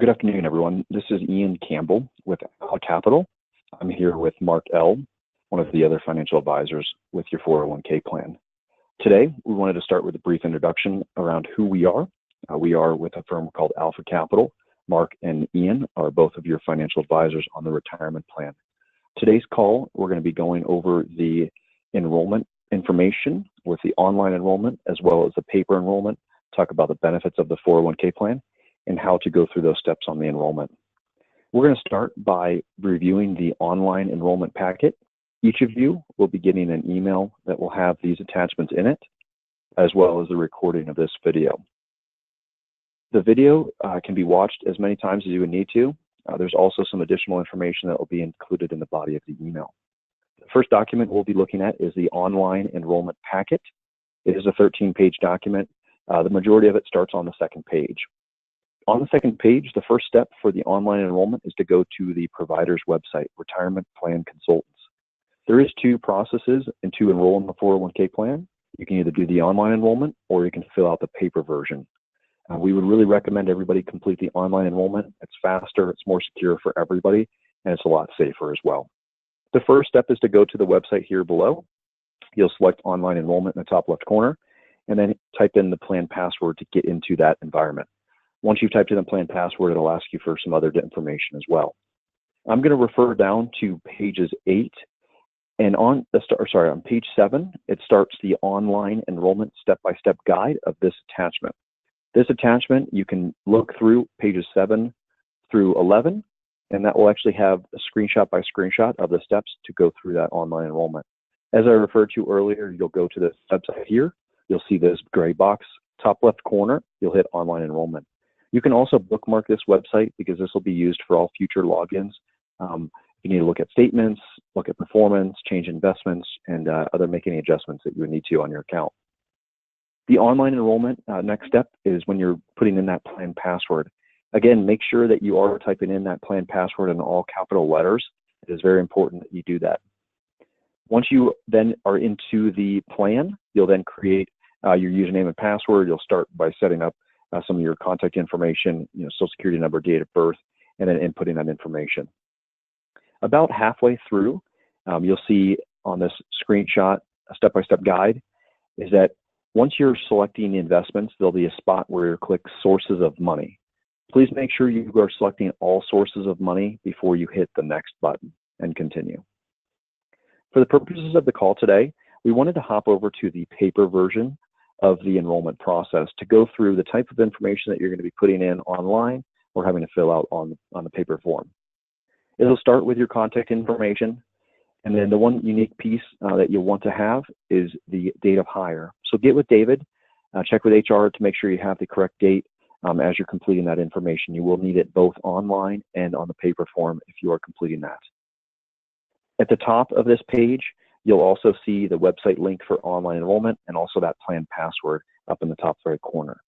Good afternoon, everyone. This is Ian Campbell with Alpha Capital. I'm here with Mark L., one of the other financial advisors with your 401k plan. Today, we wanted to start with a brief introduction around who we are. We are with a firm called Alpha Capital. Mark and Ian are both of your financial advisors on the retirement plan. Today's call, we're going to be going over the enrollment information with the online enrollment as well as the paper enrollment, talk about the benefits of the 401k plan, and how to go through those steps on the enrollment. We're going to start by reviewing the online enrollment packet. Each of you will be getting an email that will have these attachments in it, as well as the recording of this video. The video can be watched as many times as you would need to. There's also some additional information that will be included in the body of the email. The first document we'll be looking at is the online enrollment packet. It is a 13-page document. The majority of it starts on the second page. On the second page, the first step for the online enrollment is to go to the provider's website, Retirement Plan Consultants. There is two processes to enroll in the 401k plan. You can either do the online enrollment or you can fill out the paper version. We would really recommend everybody complete the online enrollment. It's faster, it's more secure for everybody, and it's a lot safer as well. The first step is to go to the website here below. You'll select online enrollment in the top left corner, and then type in the plan password to get into that environment. Once you've typed in the plan password, it'll ask you for some other information as well. I'm going to refer down to pages 8, and on page 7, it starts the online enrollment step-by-step guide of this attachment. This attachment, you can look through pages 7 through 11, and that will actually have a screenshot by screenshot of the steps to go through that online enrollment. As I referred to earlier, you'll go to this website here. You'll see this gray box, top left corner, you'll hit online enrollment. You can also bookmark this website because this will be used for all future logins. You need to look at statements, look at performance, change investments, and make any adjustments that you would need to on your account. The online enrollment next step is when you're putting in that plan password. Again, make sure that you are typing in that plan password in all capital letters. It is very important that you do that. Once you then are into the plan, you'll then create your username and password. You'll start by setting up some of your contact information, social security number, date of birth, and then inputting that information. About halfway through, you'll see on this screenshot, a step-by-step guide, is that once you're selecting the investments, there'll be a spot where you click sources of money. Please make sure you are selecting all sources of money before you hit the next button and continue. For the purposes of the call today, we wanted to hop over to the paper version of the enrollment process to go through the type of information that you're going to be putting in online or having to fill out on the paper form. It'll start with your contact information, and then the one unique piece that you'll want to have is the date of hire. So get with David, check with HR to make sure you have the correct date as you're completing that information. You will need it both online and on the paper form if you are completing that. At the top of this page, you'll also see the website link for online enrollment and also that plan password up in the top right corner.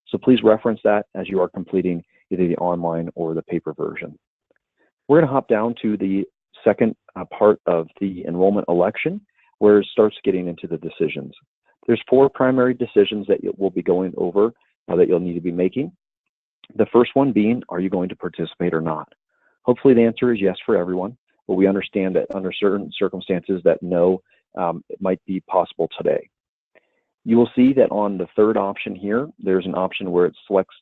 So please reference that as you are completing either the online or the paper version. We're going to hop down to the second part of the enrollment election where it starts getting into the decisions. There's 4 primary decisions that we'll be going over that you'll need to be making. The first one being, are you going to participate or not? Hopefully the answer is yes for everyone. But we understand that under certain circumstances that no, it might be possible today. You will see that on the third option here, there's an option where it selects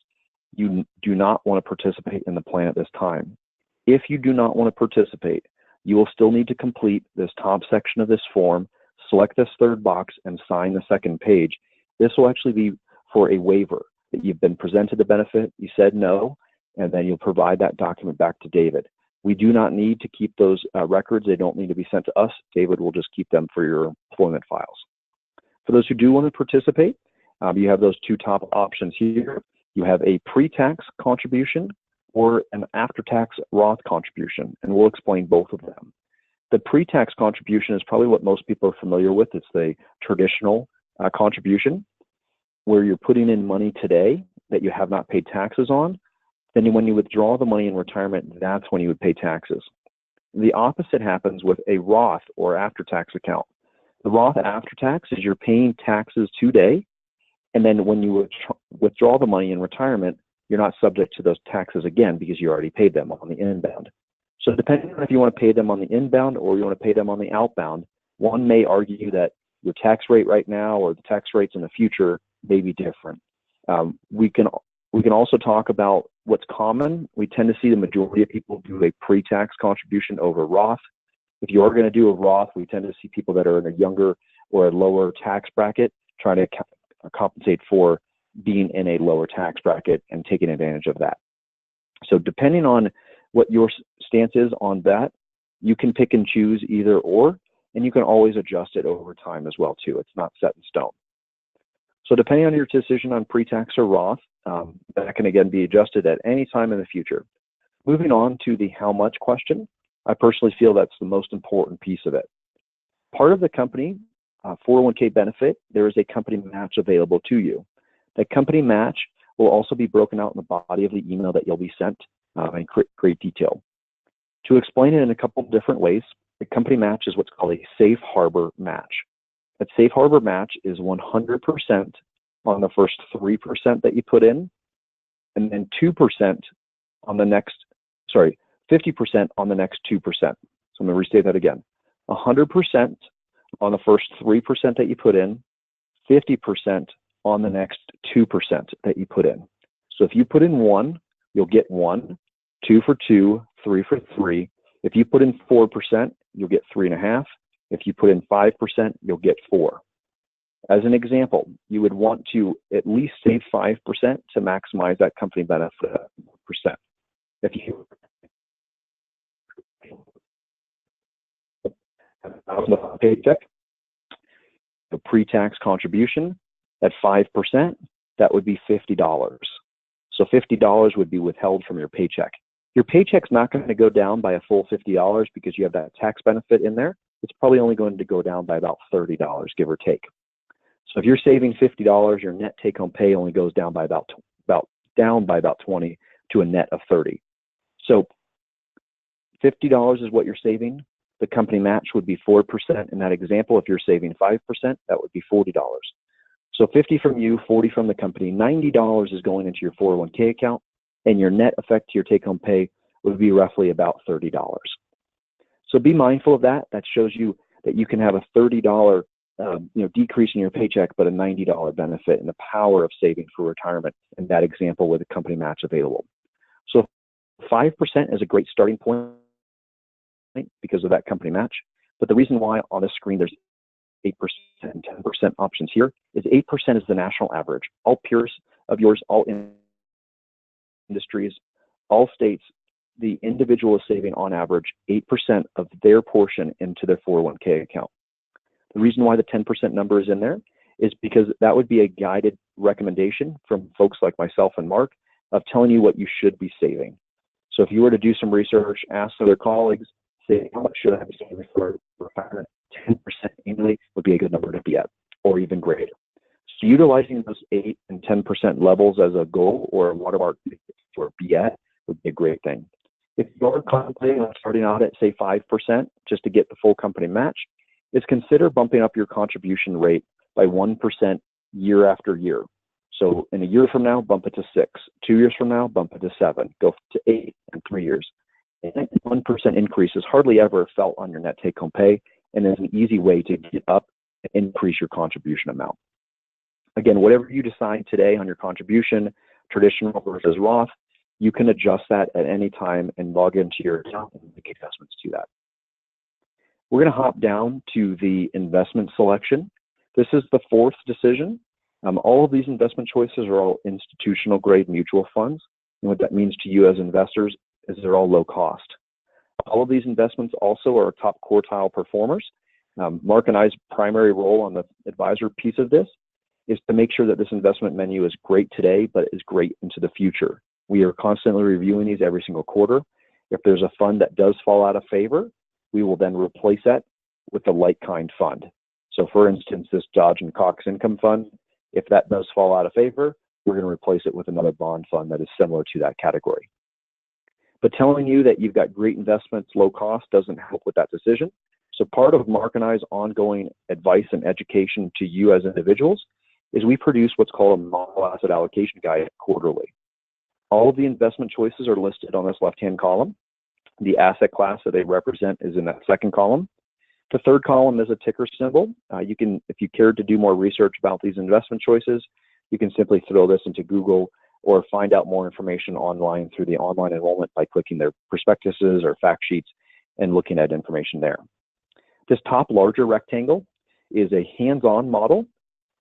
you do not want to participate in the plan at this time. If you do not want to participate, you will still need to complete this top section of this form, select this third box, and sign the second page. This will actually be for a waiver that you've been presented the benefit, you said no, and then you'll provide that document back to David. We do not need to keep those records. They don't need to be sent to us. David will just keep them for your employment files. For those who do want to participate, you have those 2 top options here. You have a pre-tax contribution or an after-tax Roth contribution, and we'll explain both of them. The pre-tax contribution is probably what most people are familiar with. It's the traditional contribution where you're putting in money today that you have not paid taxes on. Then when you withdraw the money in retirement, that's when you would pay taxes. The opposite happens with a Roth or after-tax account. The Roth after-tax is you're paying taxes today, and then when you withdraw the money in retirement, you're not subject to those taxes again because you already paid them on the inbound. So depending on if you want to pay them on the inbound or you want to pay them on the outbound, one may argue that your tax rate right now or the tax rates in the future may be different. We can also talk about what's common. We tend to see the majority of people do a pre-tax contribution over Roth. If you are going to do a Roth, we tend to see people that are in a younger or a lower tax bracket trying to compensate for being in a lower tax bracket and taking advantage of that. So depending on what your stance is on that, you can pick and choose either or, and you can always adjust it over time as well too. It's not set in stone. So depending on your decision on pre-tax or Roth, that can again be adjusted at any time in the future. Moving on to the how much question, I personally feel that's the most important piece of it. Part of the company 401k benefit, there is a company match available to you. That company match will also be broken out in the body of the email that you'll be sent in great detail. To explain it in a couple of different ways, the company match is what's called a safe harbor match. That safe harbor match is 100% on the first 3% that you put in, and then 2% on the next, 50% on the next 2%. So I'm going to restate that again. 100% on the first 3% that you put in, 50% on the next 2% that you put in. So if you put in 1, you'll get 1, 2 for 2, 3 for 3. If you put in 4%, you'll get 3.5. If you put in 5%, you'll get 4. As an example, you would want to at least save 5% to maximize that company benefit percent. If you have a paycheck, the pre-tax contribution at 5%, that would be $50. So $50 would be withheld from your paycheck. Your paycheck's not going to go down by a full $50 because you have that tax benefit in there. It's probably only going to go down by about $30, give or take. So if you're saving $50, your net take-home pay only goes down by about 20 to a net of 30. So $50 is what you're saving. The company match would be 4% in that example. If you're saving 5%, that would be $40. So 50 from you, 40 from the company, $90 is going into your 401k account, and your net effect to your take-home pay would be roughly about $30. So be mindful of that. That shows you that you can have a $30 decrease in your paycheck, but a $90 benefit, and the power of saving for retirement in that example with a company match available. So 5% is a great starting point because of that company match. But the reason why on this screen there's 8% and 10% options here is 8% is the national average. All peers of yours, all industries, all states, the individual is saving on average 8% of their portion into their 401k account. The reason why the 10% number is in there is because that would be a guided recommendation from folks like myself and Mark of telling you what you should be saving. So if you were to do some research, ask other colleagues, say, how much should I be saving for retirement? 10% annually would be a good number to be at, or even greater. So utilizing those 8 and 10% levels as a goal or a watermark for be at would be a great thing. If you're contemplating on starting out at, say, 5% just to get the full company match, is consider bumping up your contribution rate by 1% year after year. So in a year from now, bump it to 6. 2 years from now, bump it to 7. Go to 8 in 3 years. And 1% increase is hardly ever felt on your net take-home pay, and is an easy way to get up and increase your contribution amount. Again, whatever you decide today on your contribution, traditional versus Roth, you can adjust that at any time and log into your account and make adjustments to that. We're going to hop down to the investment selection. This is the 4th decision. All of these investment choices are all institutional grade mutual funds. And what that means to you as investors is they're all low cost. All of these investments also are top quartile performers. Mark and I's primary role on the advisor piece of this is to make sure that this investment menu is great today, but is great into the future. We are constantly reviewing these every single quarter. If there's a fund that does fall out of favor, we will then replace that with the like kind fund. So for instance, this Dodge and Cox Income Fund, if that does fall out of favor, we're going to replace it with another bond fund that is similar to that category. But telling you that you've got great investments, low cost, doesn't help with that decision. So part of Mark and I's ongoing advice and education to you as individuals is we produce what's called a model asset allocation guide quarterly. All of the investment choices are listed on this left-hand column. The asset class that they represent is in that second column. The third column is a ticker symbol. You can, if you care to do more research about these investment choices, you can simply throw this into Google or find out more information online through the online enrollment by clicking their prospectuses or fact sheets and looking at information there. This top larger rectangle is a hands-on model.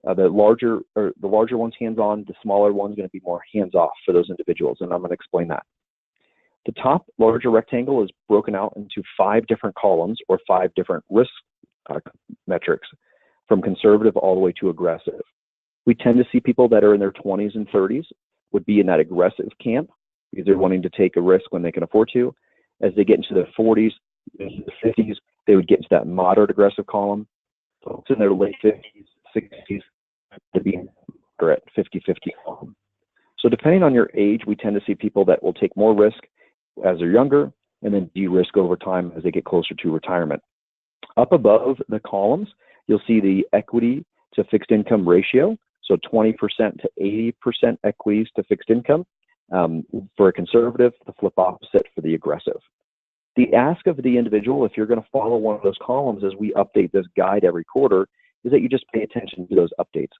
The larger one's hands-on, the smaller one's going to be more hands-off for those individuals, and I'm going to explain that. The top larger rectangle is broken out into 5 different columns or 5 different risk metrics, from conservative all the way to aggressive. We tend to see people that are in their 20s and 30s would be in that aggressive camp because they're wanting to take a risk when they can afford to. As they get into their 40s, into the 50s, they would get into that moderate aggressive column. Folks in their late 50s, 60s, to be moderate 50-50 column. So depending on your age, we tend to see people that will take more risk as they're younger and then de-risk over time as they get closer to retirement. Up above the columns, you'll see the equity to fixed income ratio. So 20% to 80% equities to fixed income. For a conservative, the flip opposite for the aggressive. The ask of the individual, if you're going to follow one of those columns as we update this guide every quarter, is that you just pay attention to those updates.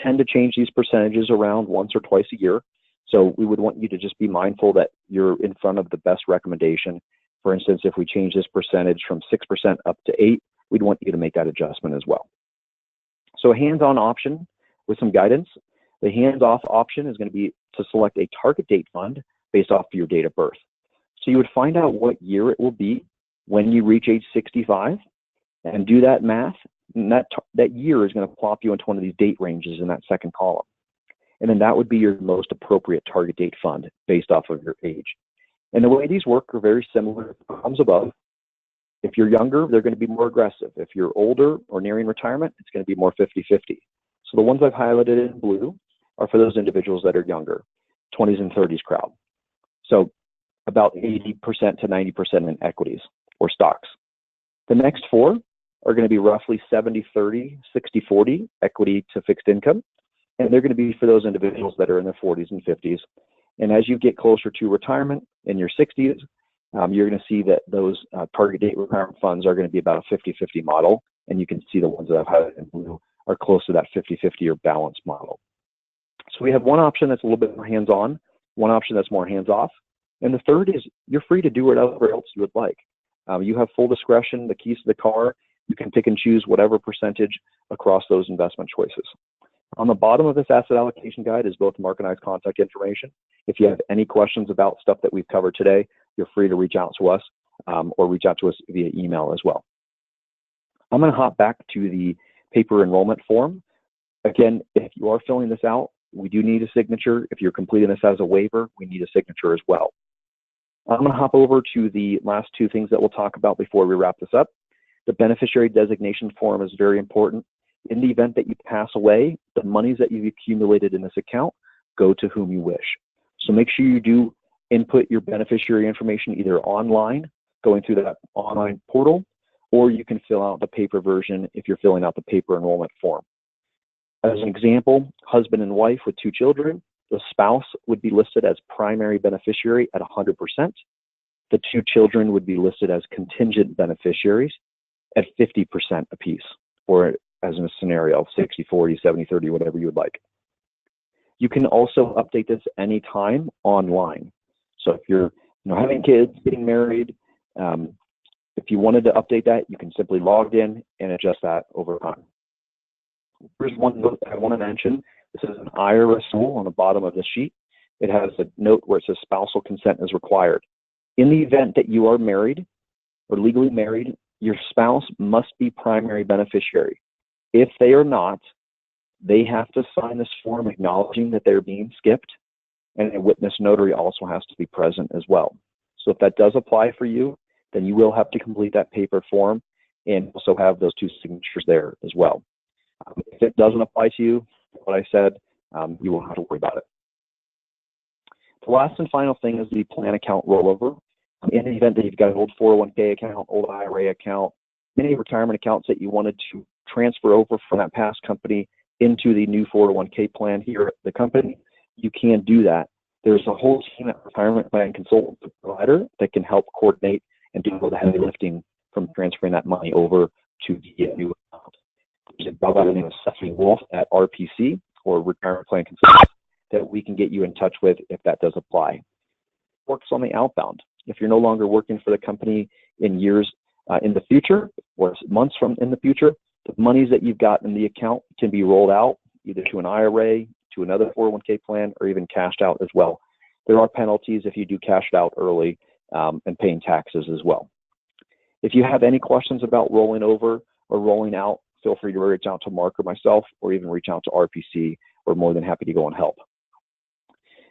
Tend to change these percentages around once or twice a year. So we would want you to just be mindful that you're in front of the best recommendation. For instance, if we change this percentage from 6% up to 8%, we'd want you to make that adjustment as well. So a hands-on option with some guidance. The hands-off option is going to be to select a target date fund based off of your date of birth. So you would find out what year it will be when you reach age 65 and do that math. And that year is going to plop you into one of these date ranges in that second column. And then that would be your most appropriate target date fund based off of your age. And the way these work are very similar to the columns above. If you're younger, they're going to be more aggressive. If you're older or nearing retirement, it's going to be more 50-50. So the ones I've highlighted in blue are for those individuals that are younger, 20s and 30s crowd. So about 80% to 90% in equities or stocks. The next 4 are going to be roughly 70-30, 60-40 equity to fixed income. And they're going to be for those individuals that are in their 40s and 50s. And as you get closer to retirement in your 60s, you're going to see that those target date retirement funds are going to be about a 50-50 model. And you can see the ones that I've highlighted in blue are close to that 50-50 or balanced model. So we have one option that's a little bit more hands-on, one option that's more hands-off. And the third is you're free to do whatever else you would like. You have full discretion, the keys to the car. You can pick and choose whatever percentage across those investment choices. On the bottom of this asset allocation guide is both Mark and I's contact information. If you have any questions about stuff that we've covered today, you're free to reach out to us or reach out to us via email as well. I'm going to hop back to the paper enrollment form. Again, if you are filling this out, we do need a signature. If you're completing this as a waiver, we need a signature as well. I'm going to hop over to the last 2 things that we'll talk about before we wrap this up. The beneficiary designation form is very important. In the event that you pass away, the monies that you've accumulated in this account go to whom you wish. So make sure you do input your beneficiary information either online, going through that online portal, or you can fill out the paper version if you're filling out the paper enrollment form. As an example, husband and wife with 2 children, the spouse would be listed as primary beneficiary at 100%. The 2 children would be listed as contingent beneficiaries at 50% apiece, or as in a scenario, 60-40, 70-30, whatever you would like. You can also update this anytime online. So if you're having kids, getting married, if you wanted to update that, you can simply log in and adjust that over time. Here's one note that I want to mention. This is an IRS rule on the bottom of the sheet. It has a note where it says spousal consent is required. In the event that you are married or legally married, your spouse must be primary beneficiary. If they are not, they have to sign this form acknowledging that they're being skipped, and a witness notary also has to be present as well. So if that does apply for you, then you will have to complete that paper form and also have those 2 signatures there as well. If it doesn't apply to you, what I said, you won't have to worry about it. The last and final thing is the plan account rollover. In the event that you've got an old 401k account, old IRA account, any retirement accounts that you wanted to transfer over from that past company into the new 401k plan here at the company, you can do that. There's a whole team at Retirement Plan Consultant Provider that can help coordinate and do all the heavy lifting from transferring that money over to the new account. There's a guy by the name of Stephanie Wolf at RPC, or Retirement Plan Consultant, that we can get you in touch with if that does apply. Works on the outbound. If you're no longer working for the company in years in the future or months from in the future, the monies that you've got in the account can be rolled out either to an IRA, to another 401k plan, or even cashed out as well. There are penalties if you do cash it out early and paying taxes as well. If you have any questions about rolling over or rolling out, feel free to reach out to Mark or myself, or even reach out to RPC. We're more than happy to go and help.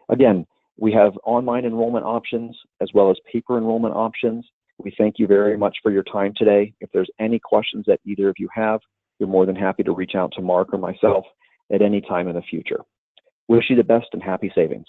Again, we have online enrollment options as well as paper enrollment options. We thank you very much for your time today. If there's any questions that either of you have, you're more than happy to reach out to Mark or myself at any time in the future. Wish you the best and happy savings.